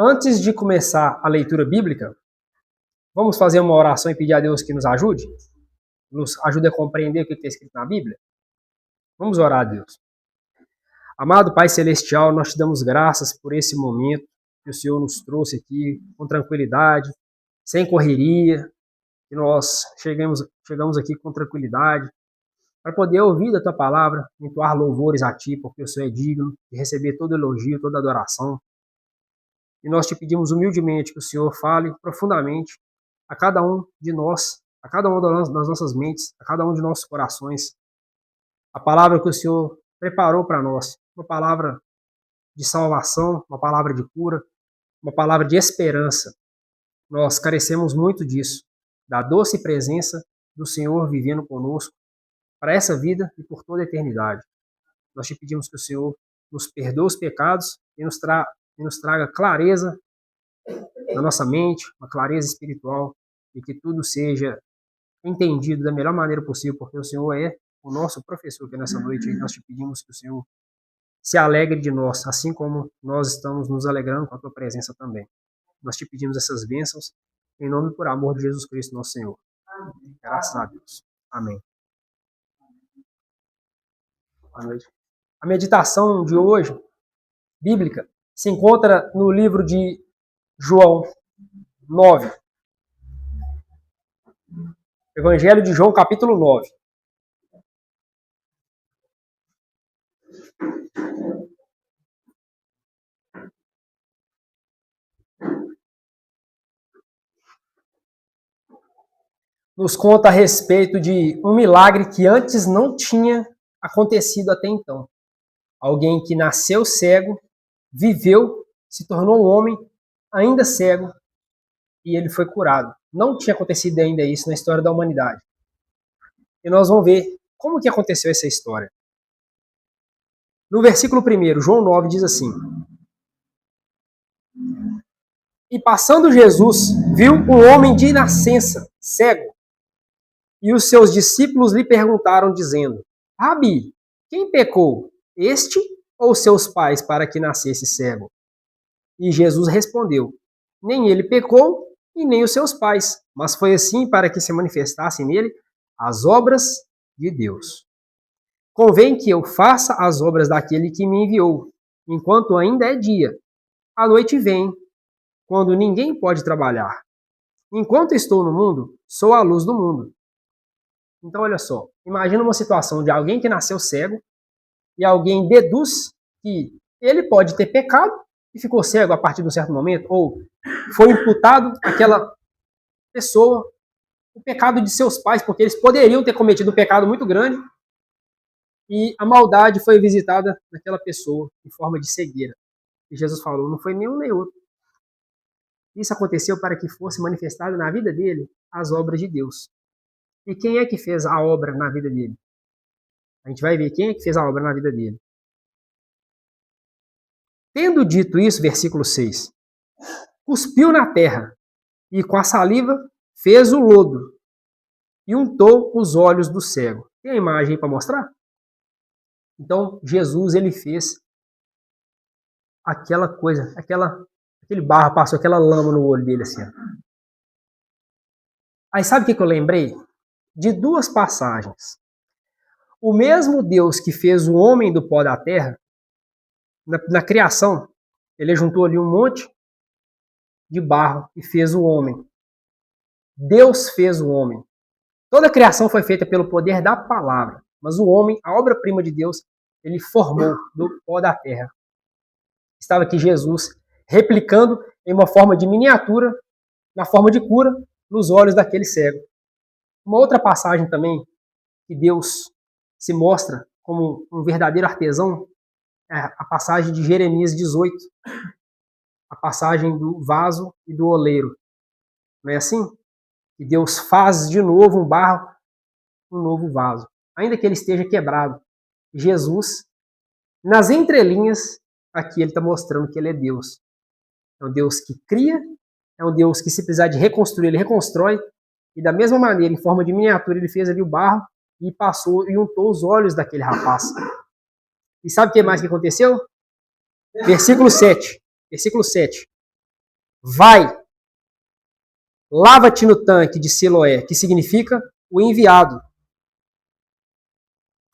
Antes de começar a leitura bíblica, vamos fazer uma oração e pedir a Deus que nos ajude a compreender o que está escrito na Bíblia? Vamos orar a Deus. Amado Pai Celestial, nós te damos graças por esse momento que o Senhor nos trouxe aqui com tranquilidade, sem correria, que nós chegamos aqui com tranquilidade, para poder ouvir da Tua palavra, entoar louvores a Ti, porque o Senhor é digno de receber todo elogio, toda adoração. E nós te pedimos humildemente que o Senhor fale profundamente a cada um de nós, a cada uma das nossas mentes, a cada um de nossos corações, a palavra que o Senhor preparou para nós, uma palavra de salvação, uma palavra de cura, uma palavra de esperança. Nós carecemos muito disso, da doce presença do Senhor vivendo conosco, para essa vida e por toda a eternidade. Nós te pedimos que o Senhor nos perdoe os pecados e nos traga clareza na nossa mente, uma clareza espiritual, e que tudo seja entendido da melhor maneira possível, porque o Senhor é o nosso professor aqui nessa noite, e nós te pedimos que o Senhor se alegre de nós, assim como nós estamos nos alegrando com a tua presença também. Nós te pedimos essas bênçãos, em nome e por amor de Jesus Cristo, nosso Senhor. Graças a Deus. Amém. Boa noite. A meditação de hoje, bíblica, se encontra no livro de João 9. Evangelho de João, capítulo 9. Nos conta a respeito de um milagre que antes não tinha acontecido até então. Alguém que nasceu cego, viveu, se tornou um homem ainda cego e ele foi curado. Não tinha acontecido ainda isso na história da humanidade. E nós vamos ver como que aconteceu essa história. No versículo 1, João 9 diz assim: E passando Jesus, viu um homem de nascença, cego, e os seus discípulos lhe perguntaram, dizendo: Rabi, quem pecou, este ou seus pais, para que nascesse cego? E Jesus respondeu: Nem ele pecou, e nem os seus pais, mas foi assim para que se manifestassem nele as obras de Deus. Convém que eu faça as obras daquele que me enviou, enquanto ainda é dia. A noite vem, quando ninguém pode trabalhar. Enquanto estou no mundo, sou a luz do mundo. Então, olha só, imagina uma situação de alguém que nasceu cego e alguém deduz que ele pode ter pecado e ficou cego a partir de um certo momento, ou foi imputado àquela pessoa o pecado de seus pais, porque eles poderiam ter cometido um pecado muito grande e a maldade foi visitada naquela pessoa em forma de cegueira. E Jesus falou, não foi nenhum nem outro. Isso aconteceu para que fosse manifestado na vida dele as obras de Deus. E quem é que fez a obra na vida dele? A gente vai ver quem é que fez a obra na vida dele. Tendo dito isso, versículo 6, cuspiu na terra e com a saliva fez o lodo e untou os olhos do cego. Tem a imagem aí para mostrar? Então, Jesus, ele fez aquela coisa, aquele barro, passou aquela lama no olho dele assim. Aí sabe o que eu lembrei? De duas passagens. O mesmo Deus que fez o homem do pó da terra, na criação, ele juntou ali um monte de barro e fez o homem. Deus fez o homem. Toda a criação foi feita pelo poder da palavra, mas o homem, a obra-prima de Deus, ele formou do pó da terra. Estava aqui Jesus replicando em uma forma de miniatura, na forma de cura, nos olhos daquele cego. Uma outra passagem também, que Deus se mostra como um verdadeiro artesão, é a passagem de Jeremias 18, a passagem do vaso e do oleiro. Não é assim? Que Deus faz de novo um barro, um novo vaso, ainda que ele esteja quebrado. Jesus, nas entrelinhas, aqui ele está mostrando que ele é Deus. É um Deus que cria, é um Deus que, se precisar de reconstruir, ele reconstrói, e da mesma maneira, em forma de miniatura, ele fez ali o barro e passou e untou os olhos daquele rapaz. E sabe o que mais que aconteceu? Versículo 7. vai, lava-te no tanque de Siloé, que significa o enviado.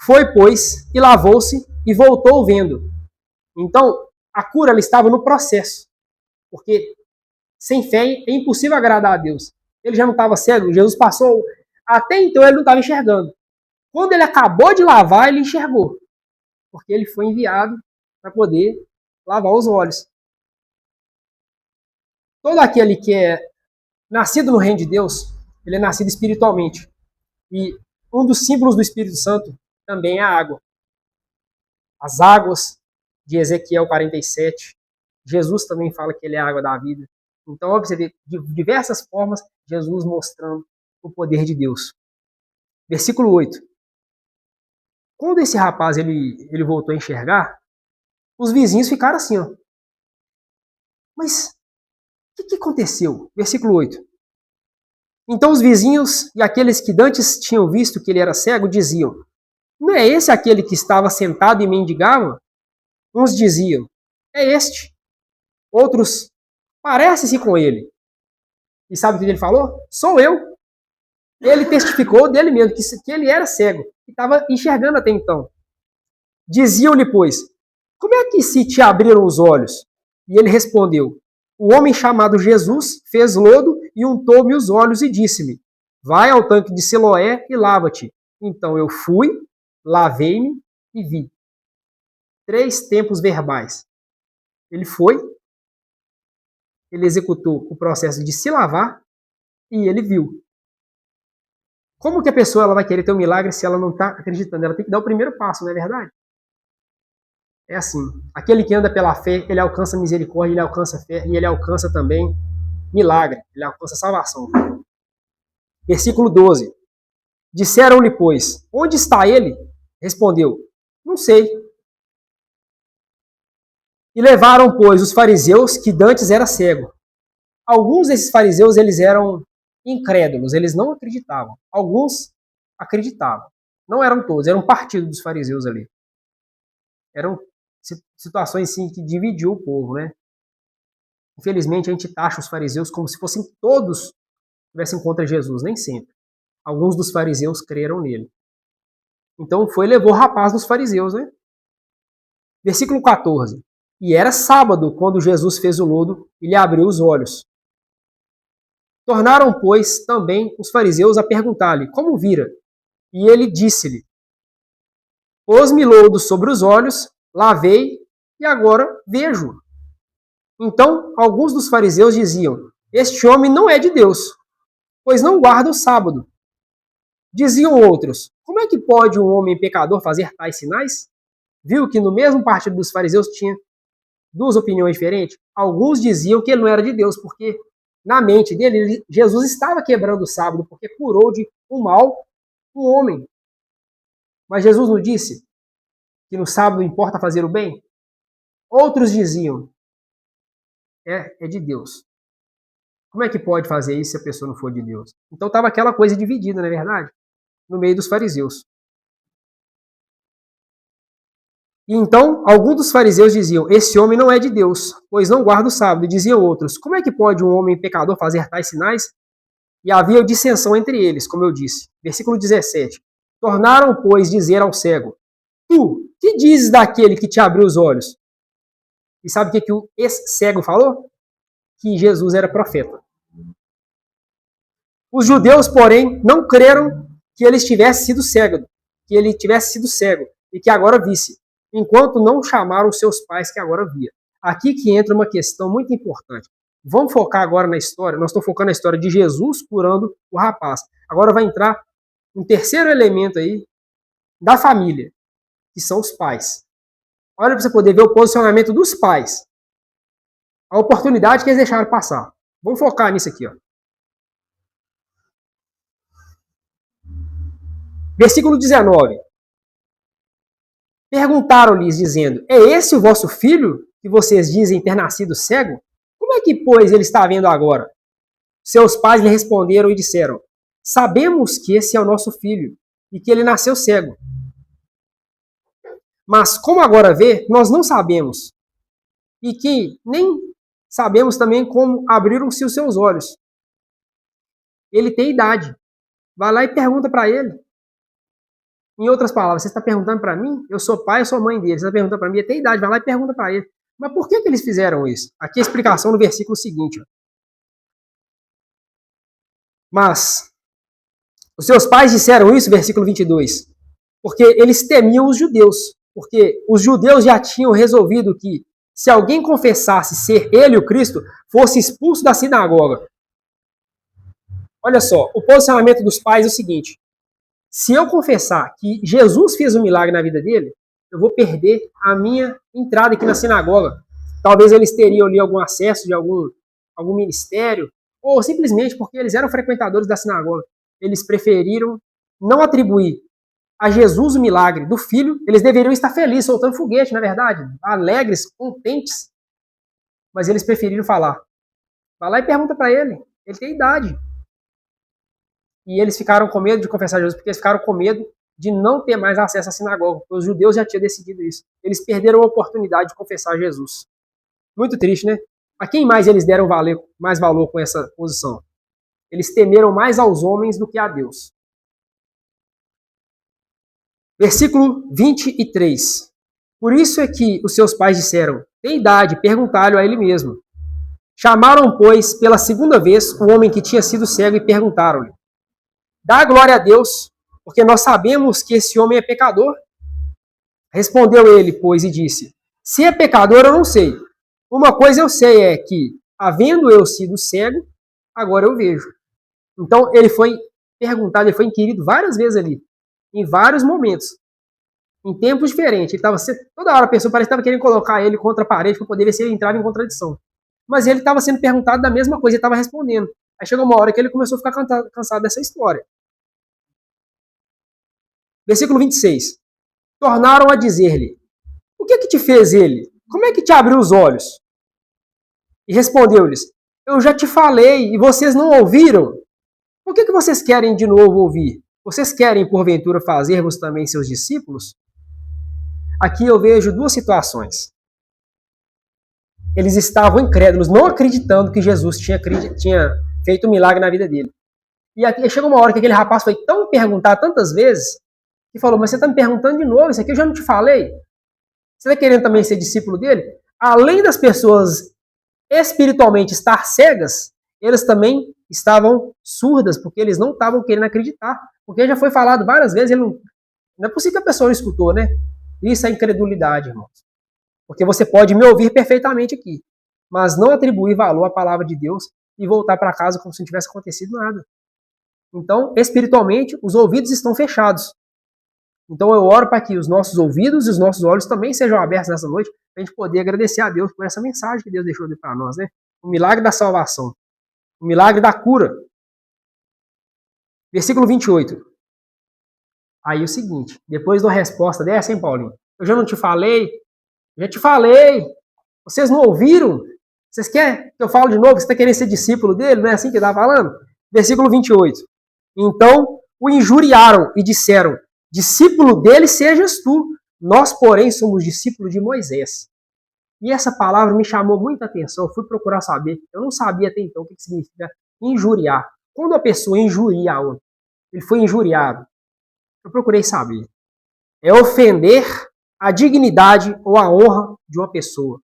Foi, pois, e lavou-se e voltou vendo. Então, a cura ela estava no processo. Porque sem fé é impossível agradar a Deus. Ele já não estava cego, Jesus passou. Até então ele não estava enxergando. Quando ele acabou de lavar, ele enxergou. Porque ele foi enviado para poder lavar os olhos. Todo aquele que é nascido no reino de Deus, ele é nascido espiritualmente. E um dos símbolos do Espírito Santo também é a água. As águas de Ezequiel 47. Jesus também fala que ele é a água da vida. Então, você vê de diversas formas Jesus mostrando o poder de Deus. Versículo 8. Quando esse rapaz ele voltou a enxergar, os vizinhos ficaram assim, ó. Mas o que aconteceu? Versículo 8. Então os vizinhos e aqueles que dantes tinham visto que ele era cego diziam: não é esse aquele que estava sentado e mendigava? Uns diziam: é este. Outros: parece-se com ele. E sabe o que ele falou? Sou eu. Ele testificou dele mesmo que ele era cego e estava enxergando até então. Diziam-lhe, pois: como é que se te abriram os olhos? E ele respondeu: o homem chamado Jesus fez lodo e untou-me os olhos e disse-me: vai ao tanque de Siloé e lava-te. Então eu fui, lavei-me e vi. 3 tempos verbais. Ele foi, ele executou o processo de se lavar e ele viu. Como que a pessoa ela vai querer ter um milagre se ela não está acreditando? Ela tem que dar o primeiro passo, não é verdade? É assim, aquele que anda pela fé, ele alcança misericórdia, ele alcança fé e ele alcança também milagre, ele alcança salvação. Versículo 12. Disseram-lhe, pois, onde está ele? Respondeu, não sei. E levaram, pois, os fariseus, que dantes era cego. Alguns desses fariseus, eles eram incrédulos, eles não acreditavam. Alguns acreditavam. Não eram todos, era um partido dos fariseus ali. Eram situações assim, que dividiu o povo, né? Infelizmente, a gente taxa os fariseus como se fossem todos tivessem contra Jesus, nem sempre. Alguns dos fariseus creram nele. Então foi e levou o rapaz dos fariseus, né? Versículo 14. E era sábado quando Jesus fez o lodo e lhe abriu os olhos. Tornaram, pois, também os fariseus a perguntar-lhe como vira. E ele disse-lhe: pôs-me lodo sobre os olhos, lavei e agora vejo. Então, alguns dos fariseus diziam: este homem não é de Deus, pois não guarda o sábado. Diziam outros: como é que pode um homem pecador fazer tais sinais? Viu que no mesmo partido dos fariseus tinha 2 opiniões diferentes? Alguns diziam que ele não era de Deus, porque na mente dele, Jesus estava quebrando o sábado, porque curou de um mal um homem. Mas Jesus não disse que no sábado importa fazer o bem? Outros diziam: é de Deus. Como é que pode fazer isso se a pessoa não for de Deus? Então estava aquela coisa dividida, não é verdade? No meio dos fariseus. E então, alguns dos fariseus diziam: esse homem não é de Deus, pois não guarda o sábado. E diziam outros: como é que pode um homem pecador fazer tais sinais? E havia dissensão entre eles, como eu disse. Versículo 17. Tornaram, pois, dizer ao cego: tu, que dizes daquele que te abriu os olhos? E sabe o que esse cego falou? Que Jesus era profeta. Os judeus, porém, não creram que ele tivesse sido cego, e que agora visse, enquanto não chamaram seus pais que agora via. Aqui que entra uma questão muito importante. Vamos focar agora na história, nós estamos focando na história de Jesus curando o rapaz. Agora vai entrar um terceiro elemento aí da família, que são os pais. Olha para você poder ver o posicionamento dos pais. A oportunidade que eles deixaram passar. Vamos focar nisso aqui, ó. Versículo 19. Perguntaram-lhes, dizendo: é esse o vosso filho, que vocês dizem ter nascido cego? Como é que, pois, ele está vendo agora? Seus pais lhe responderam e disseram: sabemos que esse é o nosso filho, e que ele nasceu cego. Mas como agora vê, nós não sabemos. E que nem sabemos também como abriram-se os seus olhos. Ele tem idade. Vai lá e pergunta para ele. Em outras palavras, você está perguntando para mim? Eu sou pai, eu sou mãe dele. Você está perguntando para mim? Ele tem idade. Vai lá e pergunta para ele. Mas por que eles fizeram isso? Aqui a explicação no versículo seguinte. Mas os seus pais disseram isso, versículo 22, porque eles temiam os judeus. Porque os judeus já tinham resolvido que se alguém confessasse ser ele o Cristo, fosse expulso da sinagoga. Olha só, o posicionamento dos pais é o seguinte: se eu confessar que Jesus fez um milagre na vida dele, eu vou perder a minha entrada aqui na sinagoga. Talvez eles teriam ali algum acesso de algum ministério, ou simplesmente porque eles eram frequentadores da sinagoga. Eles preferiram não atribuir a Jesus o milagre do filho. Eles deveriam estar felizes, soltando foguete, na verdade, alegres, contentes. Mas eles preferiram falar. Vai lá e pergunta para ele. Ele tem idade. E eles ficaram com medo de confessar Jesus, porque eles ficaram com medo de não ter mais acesso à sinagoga, porque os judeus já tinham decidido isso. Eles perderam a oportunidade de confessar Jesus. Muito triste, né? A quem mais eles deram mais valor com essa posição? Eles temeram mais aos homens do que a Deus. Versículo 23. Por isso é que os seus pais disseram: tem idade, perguntaram a ele mesmo. Chamaram, pois, pela segunda vez o homem que tinha sido cego e perguntaram-lhe: dá glória a Deus, porque nós sabemos que esse homem é pecador. Respondeu ele, pois, e disse: se é pecador, eu não sei. Uma coisa eu sei é que, havendo eu sido cego, agora eu vejo. Então, ele foi perguntado, ele foi inquirido várias vezes ali, em vários momentos, em tempos diferentes. Ele estava toda hora a pessoa parece que estava querendo colocar ele contra a parede para poder ver se ele entrava em contradição. Mas ele estava sendo perguntado da mesma coisa, ele estava respondendo. Aí chegou uma hora que ele começou a ficar cansado dessa história. Versículo 26. Tornaram a dizer-lhe: o que te fez ele? Como é que te abriu os olhos? E respondeu-lhes: eu já te falei e vocês não ouviram. Por que vocês querem de novo ouvir? Vocês querem, porventura, fazer-vos também seus discípulos? Aqui eu vejo duas situações. Eles estavam incrédulos, não acreditando que Jesus tinha feito um milagre na vida dele. E aqui chegou uma hora que aquele rapaz foi tão perguntado tantas vezes, que falou: mas você está me perguntando de novo, isso aqui eu já não te falei? Você está querendo também ser discípulo dele? Além das pessoas espiritualmente estar cegas, eles também estavam surdas, porque eles não estavam querendo acreditar. Porque já foi falado várias vezes, não é possível que a pessoa não escutou, né? Isso é incredulidade, irmãos. Porque você pode me ouvir perfeitamente aqui, mas não atribuir valor à palavra de Deus e voltar para casa como se não tivesse acontecido nada. Então, espiritualmente, os ouvidos estão fechados. Então eu oro para que os nossos ouvidos e os nossos olhos também sejam abertos nessa noite, para a gente poder agradecer a Deus por essa mensagem que Deus deixou para nós, né? O milagre da salvação, o milagre da cura. Versículo 28. Aí o seguinte, depois de uma resposta dessa, hein, Paulinho? Eu já não te falei? Já te falei. Vocês não ouviram? Vocês querem que eu fale de novo? Você está querendo ser discípulo dele? Não é assim que ele está falando? Versículo 28. Então o injuriaram e disseram: discípulo dele sejas tu, nós, porém, somos discípulos de Moisés. E essa palavra me chamou muita atenção, eu fui procurar saber. Eu não sabia até então o que significa injuriar. Quando a pessoa injuria a outra, ele foi injuriado. Eu procurei saber. É ofender a dignidade ou a honra de uma pessoa.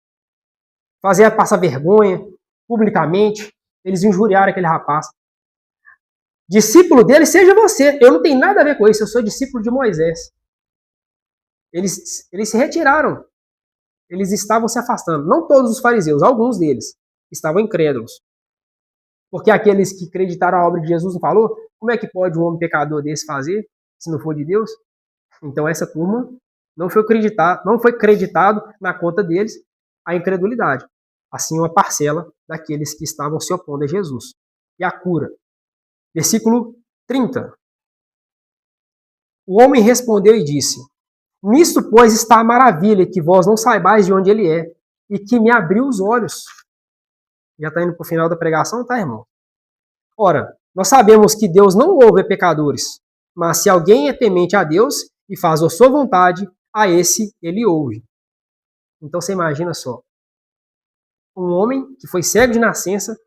Fazer ela passar vergonha publicamente. Eles injuriaram aquele rapaz. Discípulo dele seja você. Eu não tenho nada a ver com isso, eu sou discípulo de Moisés. Eles se retiraram. Eles estavam se afastando. Não todos os fariseus, alguns deles estavam incrédulos. Porque aqueles que acreditaram a obra de Jesus não falou, como é que pode um homem pecador desse fazer, se não for de Deus? Então essa turma não foi acreditado na conta deles a incredulidade. Assim, uma parcela daqueles que estavam se opondo a Jesus. E a cura. Versículo 30. O homem respondeu e disse: nisto, pois, está a maravilha, que vós não saibais de onde ele é, e que me abriu os olhos. Já está indo para o final da pregação, tá, irmão? Ora, nós sabemos que Deus não ouve pecadores, mas se alguém é temente a Deus e faz a sua vontade, a esse ele ouve. Então você imagina só. um homem que foi cego de nascença,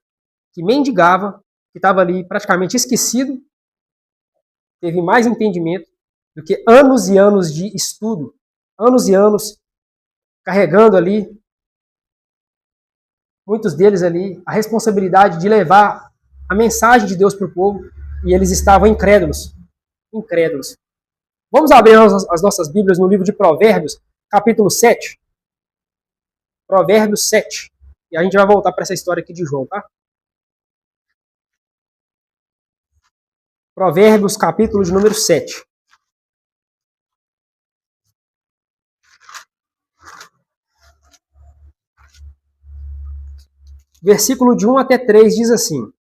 que mendigava, que estava ali praticamente esquecido, teve mais entendimento do que anos e anos de estudo, anos e anos carregando ali, muitos deles ali, a responsabilidade de levar a mensagem de Deus para o povo, e eles estavam incrédulos. Incrédulos. Vamos abrir as nossas Bíblias no livro de Provérbios, capítulo 7. Provérbios 7. E a gente vai voltar para essa história aqui de João, tá? Provérbios, capítulo de número 7. Versículo de 1 até 3 diz assim.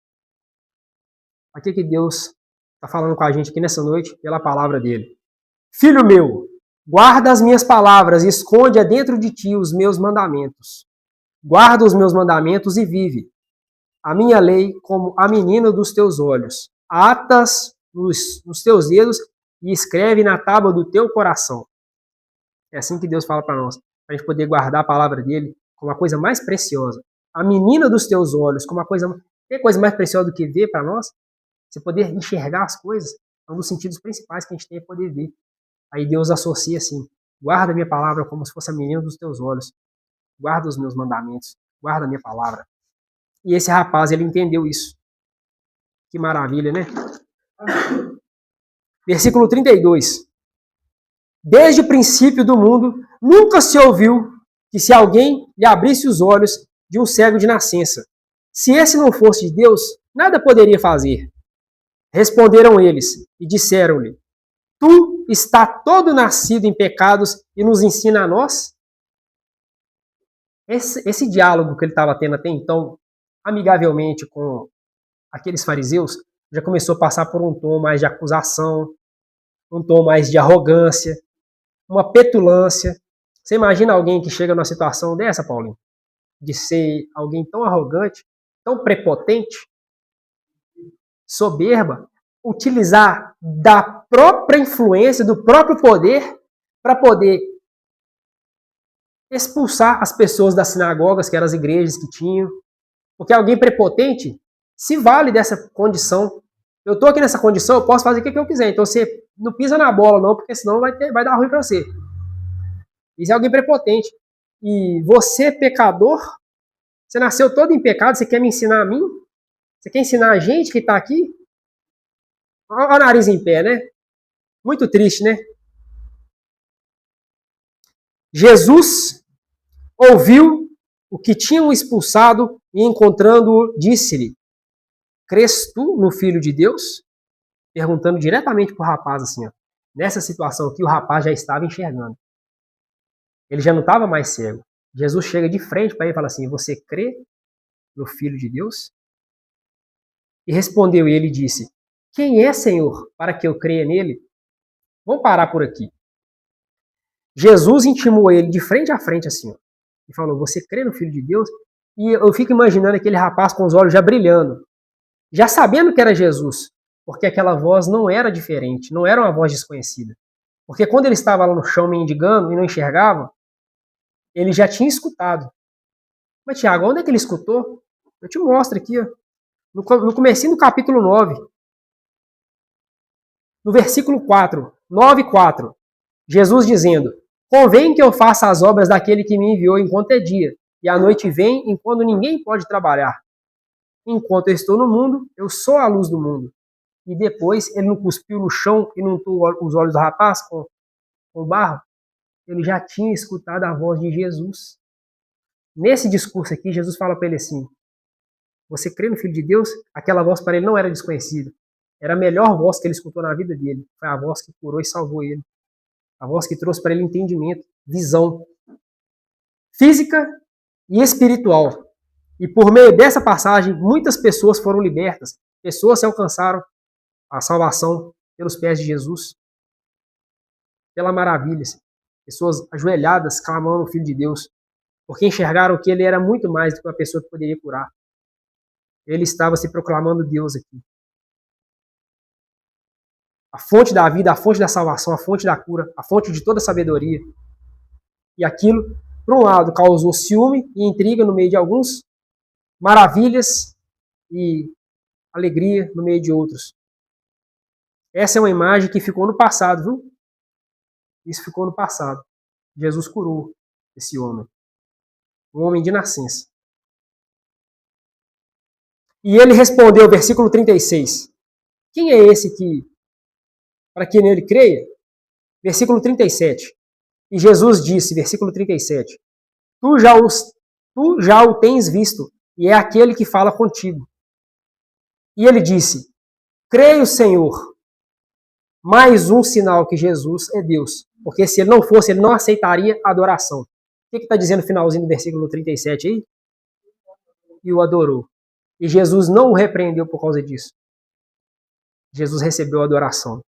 Aqui que Deus está falando com a gente aqui nessa noite, pela palavra dele. Filho meu, guarda as minhas palavras e esconde dentro de ti os meus mandamentos. Guarda os meus mandamentos e vive. A minha lei como a menina dos teus olhos. Atas nos teus dedos e escreve na tábua do teu coração. É assim que Deus fala para nós. Para a gente poder guardar a palavra dele como a coisa mais preciosa. A menina dos teus olhos como a coisa... Tem coisa mais preciosa do que ver para nós? Você poder enxergar as coisas é um dos sentidos principais que a gente tem é poder ver. Aí Deus associa assim, guarda a minha palavra como se fosse a menina dos teus olhos. Guarda os meus mandamentos, guarda a minha palavra. E esse rapaz, ele entendeu isso. Que maravilha, né? Versículo 32. Desde o princípio do mundo, nunca se ouviu que se alguém lhe abrisse os olhos de um cego de nascença. Se esse não fosse de Deus, nada poderia fazer. Responderam eles e disseram-lhe, tu está todo nascido em pecados e nos ensina a nós? Esse diálogo que ele estava tendo até então, amigavelmente com aqueles fariseus, já começou a passar por um tom mais de acusação, um tom mais de arrogância, uma petulância. Você imagina alguém que chega numa situação dessa, Paulinho? De ser alguém tão arrogante, tão prepotente, soberba, utilizar da própria influência, do próprio poder, para poder expulsar as pessoas das sinagogas, que eram as igrejas que tinham. Porque alguém prepotente se vale dessa condição. Eu estou aqui nessa condição, eu posso fazer o que eu quiser. Então você não pisa na bola não, porque senão vai dar ruim para você. Isso é alguém prepotente. E você, pecador, você nasceu todo em pecado, você quer me ensinar a mim? Você quer ensinar a gente que está aqui? Olha o nariz em pé, né? Muito triste, né? Jesus ouviu o que tinham expulsado e encontrando-o, disse-lhe, crês tu no Filho de Deus? Perguntando diretamente para o rapaz assim, ó. Nessa situação aqui, o rapaz já estava enxergando. Ele já não estava mais cego. Jesus chega de frente para ele e fala assim, você crê no Filho de Deus? E respondeu ele e disse, quem é, Senhor, para que eu creia nele? Vamos parar por aqui. Jesus intimou ele de frente a frente assim, ó, e falou, você crê no Filho de Deus? E eu fico imaginando aquele rapaz com os olhos já brilhando, já sabendo que era Jesus, porque aquela voz não era diferente, não era uma voz desconhecida. Porque quando ele estava lá no chão mendigando e não enxergava, ele já tinha escutado. Mas, Tiago, onde é que ele escutou? Eu te mostro aqui, ó, no comecinho do capítulo 9. No versículo 4, 9:4, Jesus dizendo, convém que eu faça as obras daquele que me enviou enquanto é dia, e a noite vem enquanto ninguém pode trabalhar. Enquanto eu estou no mundo, eu sou a luz do mundo. E depois ele não cuspiu no chão e não untou os olhos do rapaz com barro. Ele já tinha escutado a voz de Jesus. Nesse discurso aqui, Jesus fala para ele assim, você crê no Filho de Deus? Aquela voz para ele não era desconhecida. Era a melhor voz que ele escutou na vida dele. Foi a voz que curou e salvou ele. A voz que trouxe para ele entendimento, visão física e espiritual. E por meio dessa passagem, muitas pessoas foram libertas. Pessoas se alcançaram a salvação pelos pés de Jesus. Pela maravilha. Pessoas ajoelhadas, clamando o Filho de Deus. Porque enxergaram que ele era muito mais do que uma pessoa que poderia curar. Ele estava se proclamando Deus aqui. A fonte da vida, a fonte da salvação, a fonte da cura, a fonte de toda a sabedoria. E aquilo, por um lado, causou ciúme e intriga no meio de alguns, maravilhas e alegria no meio de outros. Essa é uma imagem que ficou no passado, viu? Isso ficou no passado. Jesus curou esse homem. Um homem de nascença. E ele respondeu, versículo 36. Quem é esse que, para que nele creia? Versículo 37. E Jesus disse, versículo 37, tu já o tens visto, e é aquele que fala contigo. E ele disse, creio, Senhor, mais um sinal que Jesus é Deus. Porque se ele não fosse, ele não aceitaria adoração. O que está dizendo no finalzinho do versículo 37 aí? E o adorou. E Jesus não o repreendeu por causa disso. Jesus recebeu a adoração.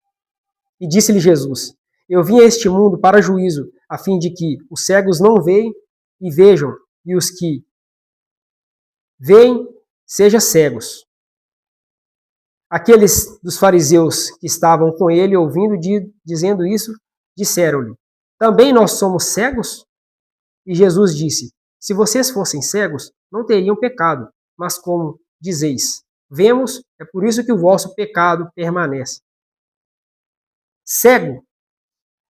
E disse-lhe Jesus, eu vim a este mundo para juízo, a fim de que os cegos não veem e vejam, e os que veem sejam cegos. Aqueles dos fariseus que estavam com ele, ouvindo dizendo isso, disseram-lhe, também nós somos cegos? E Jesus disse, se vocês fossem cegos, não teriam pecado, mas como dizeis, vemos, é por isso que o vosso pecado permanece. Cego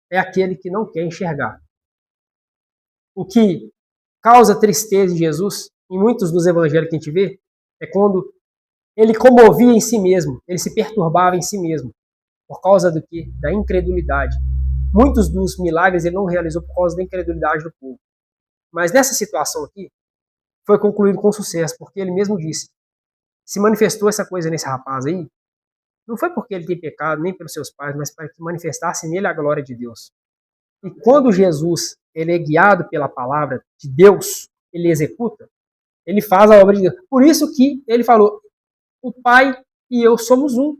é aquele que não quer enxergar. O que causa tristeza em Jesus, em muitos dos evangelhos que a gente vê, é quando ele comovia em si mesmo, ele se perturbava em si mesmo, por causa do quê? Da incredulidade. Muitos dos milagres ele não realizou por causa da incredulidade do povo. Mas nessa situação aqui, foi concluído com sucesso, porque ele mesmo disse, se manifestou essa coisa nesse rapaz aí, não foi porque ele tem pecado, nem pelos seus pais, mas para que manifestasse nele a glória de Deus. E quando Jesus ele é guiado pela palavra de Deus, ele executa, ele faz a obra de Deus. Por isso que ele falou, o Pai e eu somos um.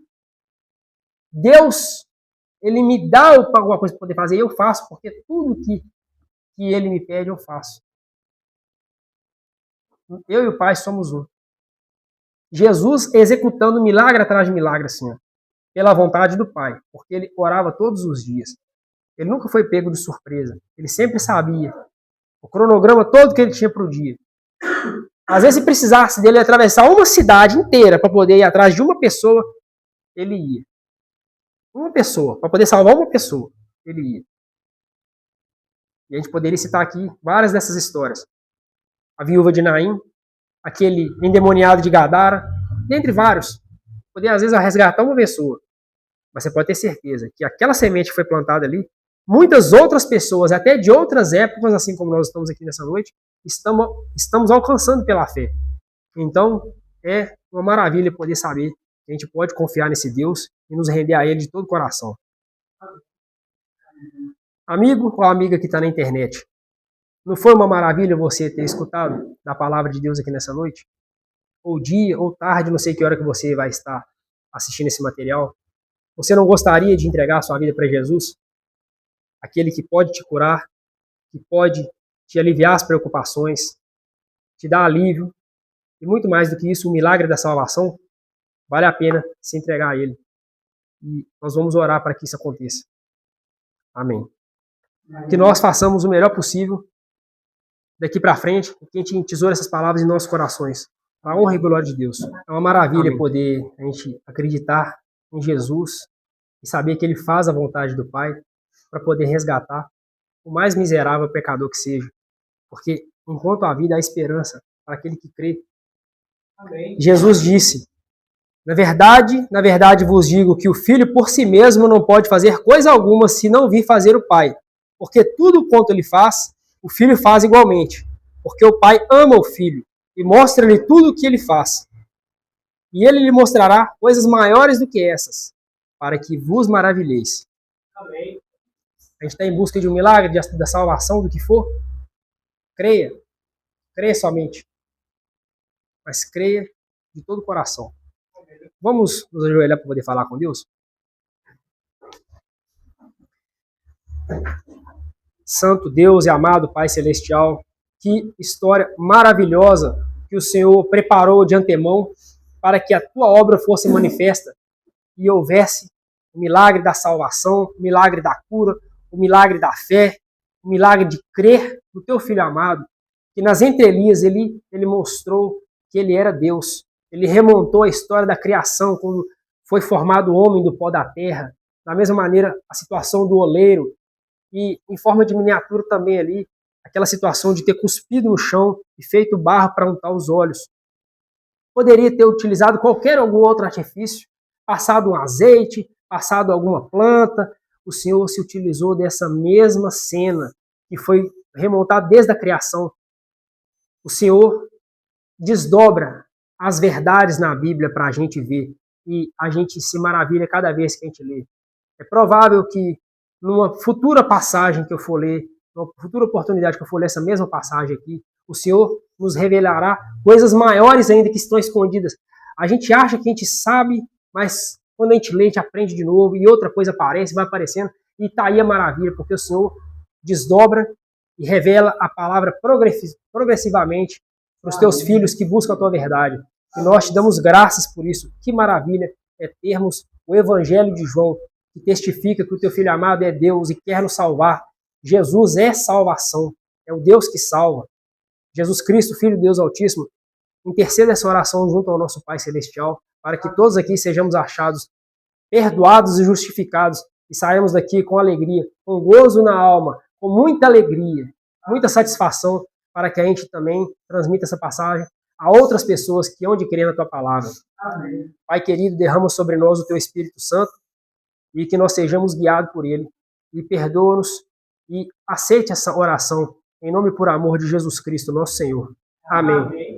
Deus, ele me dá alguma coisa para poder fazer, e eu faço, porque tudo que ele me pede, eu faço. Eu e o Pai somos um. Jesus executando milagre atrás de milagre, assim, ó, pela vontade do Pai, porque ele orava todos os dias. Ele nunca foi pego de surpresa. Ele sempre sabia o cronograma todo que ele tinha para o dia. Às vezes, se precisasse dele atravessar uma cidade inteira para poder ir atrás de uma pessoa, ele ia. Uma pessoa, para poder salvar uma pessoa, ele ia. E a gente poderia citar aqui várias dessas histórias. A viúva de Naim, aquele endemoniado de Gadara, dentre vários. Poder, às vezes, resgatar uma pessoa. Mas você pode ter certeza que aquela semente que foi plantada ali, muitas outras pessoas, até de outras épocas, assim como nós estamos aqui nessa noite, estamos alcançando pela fé. Então, é uma maravilha poder saber que a gente pode confiar nesse Deus e nos render a Ele de todo o coração. Amigo ou amiga que está na internet, não foi uma maravilha você ter escutado da palavra de Deus aqui nessa noite? Ou dia, ou tarde, não sei que hora que você vai estar assistindo esse material. Você não gostaria de entregar a sua vida para Jesus? Aquele que pode te curar, que pode te aliviar as preocupações, te dar alívio, e muito mais do que isso, o milagre da salvação, vale a pena se entregar a Ele. E nós vamos orar para que isso aconteça. Amém. Que nós façamos o melhor possível daqui para frente, que a gente tesoure essas palavras em nossos corações. Para a honra e glória de Deus. É uma maravilha Amém. Poder a gente acreditar em Jesus e saber que Ele faz a vontade do Pai para poder resgatar o mais miserável pecador que seja. Porque enquanto há vida, há esperança para aquele que crê. Amém. Jesus disse, na verdade vos digo que o Filho por si mesmo não pode fazer coisa alguma se não vir fazer o Pai. Porque tudo quanto Ele faz, o Filho faz igualmente. Porque o Pai ama o Filho e mostra-lhe tudo o que Ele faz. E Ele lhe mostrará coisas maiores do que essas, para que vos maravilheis. Amém. A gente está em busca de um milagre, da salvação, do que for. Creia. Creia somente. Mas creia de todo o coração. Vamos nos ajoelhar para poder falar com Deus? Santo Deus e amado Pai Celestial, que história maravilhosa que o Senhor preparou de antemão para que a Tua obra fosse manifesta e houvesse o milagre da salvação, o milagre da cura, o milagre da fé, o milagre de crer no Teu Filho amado, que nas entrelinhas ele mostrou que ele era Deus. Ele remontou a história da criação, quando foi formado o homem do pó da terra. Da mesma maneira, a situação do oleiro, e em forma de miniatura também ali, aquela situação de ter cuspido no chão e feito barro para untar os olhos. Poderia ter utilizado algum outro artifício, passado um azeite, passado alguma planta. O Senhor se utilizou dessa mesma cena que foi remontada desde a criação. O Senhor desdobra as verdades na Bíblia para a gente ver, e a gente se maravilha cada vez que a gente lê. É provável que numa futura passagem que eu for ler, numa futura oportunidade que eu for ler essa mesma passagem aqui, o Senhor nos revelará coisas maiores ainda que estão escondidas. A gente acha que a gente sabe, mas quando a gente lê, a gente aprende de novo, e outra coisa aparece, vai aparecendo, e está aí a maravilha, porque o Senhor desdobra e revela a palavra progressivamente para os teus filhos que buscam a tua verdade. E nós te damos graças por isso. Que maravilha é termos o Evangelho de João, que testifica que o teu Filho amado é Deus e quer nos salvar. Jesus é salvação, é o Deus que salva. Jesus Cristo, Filho de Deus Altíssimo, interceda essa oração junto ao nosso Pai Celestial, para que todos aqui sejamos achados perdoados e justificados, e saímos daqui com alegria, com gozo na alma, com muita alegria, muita satisfação, para que a gente também transmita essa passagem a outras pessoas que hão de crer na tua palavra. Amém. Pai querido, derrama sobre nós o teu Espírito Santo, e que nós sejamos guiados por ele, e perdoa-nos, e aceite essa oração, em nome e por amor de Jesus Cristo, nosso Senhor. Amém. Amém.